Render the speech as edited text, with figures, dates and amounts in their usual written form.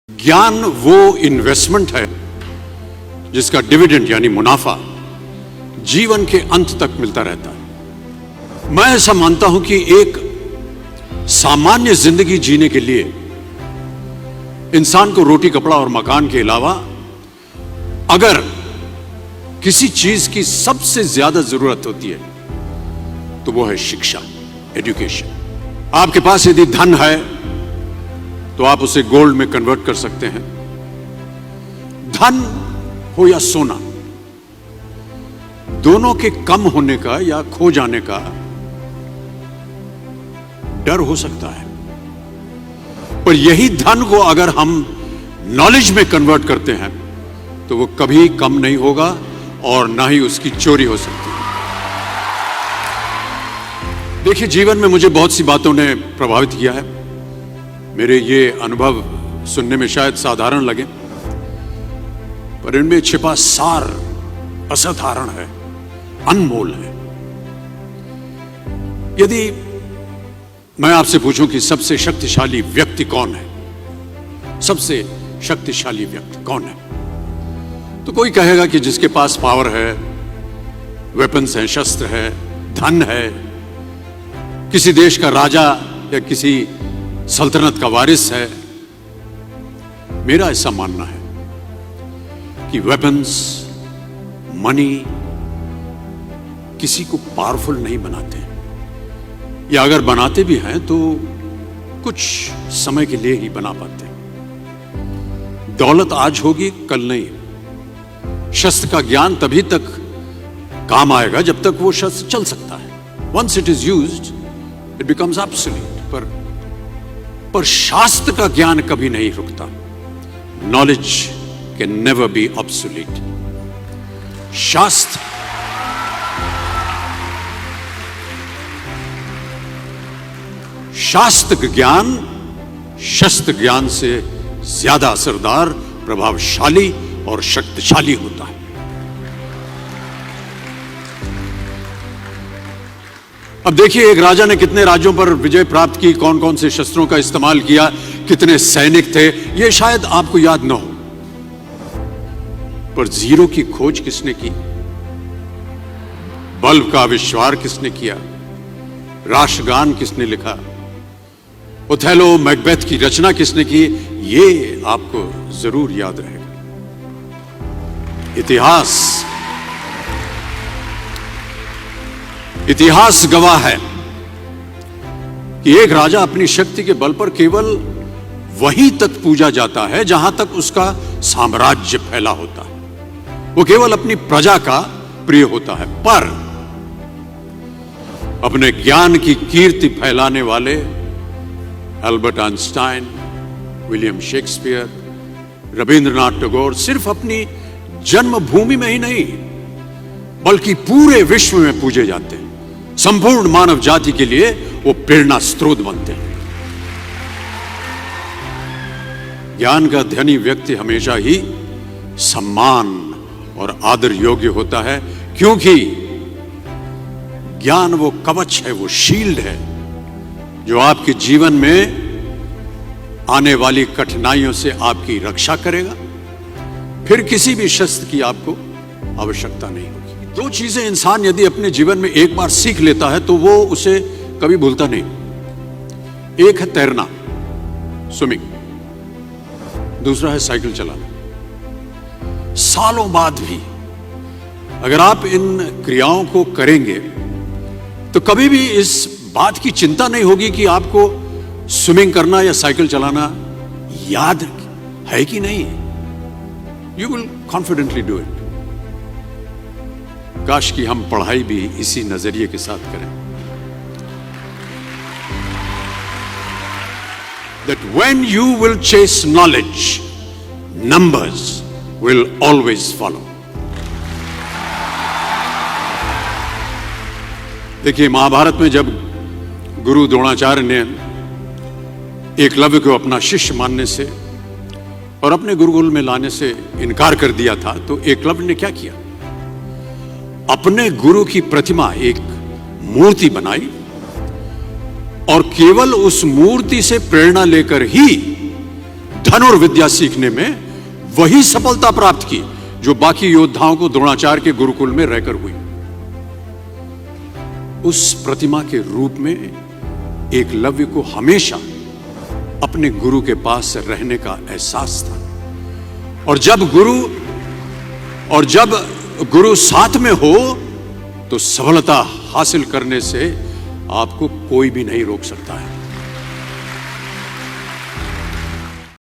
ज्ञान वो इन्वेस्टमेंट है जिसका डिविडेंड यानी मुनाफा जीवन के अंत तक मिलता रहता है। मैं ऐसा मानता हूं कि एक सामान्य जिंदगी जीने के लिए इंसान को रोटी कपड़ा और मकान के अलावा अगर किसी चीज की सबसे ज्यादा जरूरत होती है तो वो है शिक्षा, एजुकेशन। आपके पास यदि धन है तो आप उसे गोल्ड में कन्वर्ट कर सकते हैं। धन हो या सोना, दोनों के कम होने का या खो जाने का डर हो सकता है, पर यही धन को अगर हम नॉलेज में कन्वर्ट करते हैं तो वो कभी कम नहीं होगा और ना ही उसकी चोरी हो सकती है। देखिए, जीवन में मुझे बहुत सी बातों ने प्रभावित किया है। मेरे ये अनुभव सुनने में शायद साधारण लगे, पर इनमें छिपा सार असाधारण है, अनमोल है। यदि मैं आपसे पूछूं कि सबसे शक्तिशाली व्यक्ति कौन है, सबसे शक्तिशाली व्यक्ति कौन है, तो कोई कहेगा कि जिसके पास पावर है, वेपन्स हैं, शस्त्र है, धन है, किसी देश का राजा या किसी सल्तनत का वारिस है। मेरा ऐसा मानना है कि वेपन्स, मनी किसी को पावरफुल नहीं बनाते, या अगर बनाते भी हैं तो कुछ समय के लिए ही बना पाते हैं। दौलत आज होगी, कल नहीं। शस्त्र का ज्ञान तभी तक काम आएगा जब तक वो शस्त्र चल सकता है। Once it is used it becomes obsolete. पर शास्त्र का ज्ञान कभी नहीं रुकता। Knowledge can never be obsolete. शास्त्र ज्ञान शस्त्र ज्ञान से ज्यादा असरदार, प्रभावशाली और शक्तिशाली होता है। अब देखिए, एक राजा ने कितने राज्यों पर विजय प्राप्त की, कौन कौन से शस्त्रों का इस्तेमाल किया, कितने सैनिक थे, यह शायद आपको याद न हो, पर जीरो की खोज किसने की, बल्ब का आविष्कार किसने किया, राष्ट्रगान किसने लिखा, ओथेलो मैकबेथ की रचना किसने की, ये आपको जरूर याद रहेगा। इतिहास गवाह है कि एक राजा अपनी शक्ति के बल पर केवल वहीं तक पूजा जाता है जहां तक उसका साम्राज्य फैला होता है। वो केवल अपनी प्रजा का प्रिय होता है, पर अपने ज्ञान की कीर्ति फैलाने वाले Albert Einstein, William Shakespeare, Rabindranath Tagore सिर्फ अपनी जन्मभूमि में ही नहीं बल्कि पूरे विश्व में पूजे जाते हैं। संपूर्ण मानव जाति के लिए वो प्रेरणा स्रोत बनते हैं। ज्ञान का धनी व्यक्ति हमेशा ही सम्मान और आदर योग्य होता है, क्योंकि ज्ञान वो कवच है, वो शील्ड है जो आपके जीवन में आने वाली कठिनाइयों से आपकी रक्षा करेगा। फिर किसी भी शस्त्र की आपको आवश्यकता नहीं होगी। दो चीजें इंसान यदि अपने जीवन में एक बार सीख लेता है तो वो उसे कभी भूलता नहीं। एक है तैरना, स्विमिंग, दूसरा है साइकिल चलाना। सालों बाद भी अगर आप इन क्रियाओं को करेंगे तो कभी भी इस बात की चिंता नहीं होगी कि आपको स्विमिंग करना या साइकिल चलाना याद है कि नहीं। You will confidently do it. काश कि हम पढ़ाई भी इसी नजरिए के साथ करें, that when you will chase knowledge, numbers will always follow. देखिए, महाभारत में जब गुरु द्रोणाचार्य ने एकलव्य को अपना शिष्य मानने से और अपने गुरुकुल में लाने से इनकार कर दिया था, तो एकलव्य ने क्या किया, अपने गुरु की प्रतिमा, एक मूर्ति बनाई और केवल उस मूर्ति से प्रेरणा लेकर ही धनुर्विद्या सीखने में वही सफलता प्राप्त की जो बाकी योद्धाओं को द्रोणाचार्य के गुरुकुल में रहकर हुई। उस प्रतिमा के रूप में एकलव्य को हमेशा अपने गुरु के पास रहने का एहसास था। और जब गुरु साथ में हो तो सफलता हासिल करने से आपको कोई भी नहीं रोक सकता है।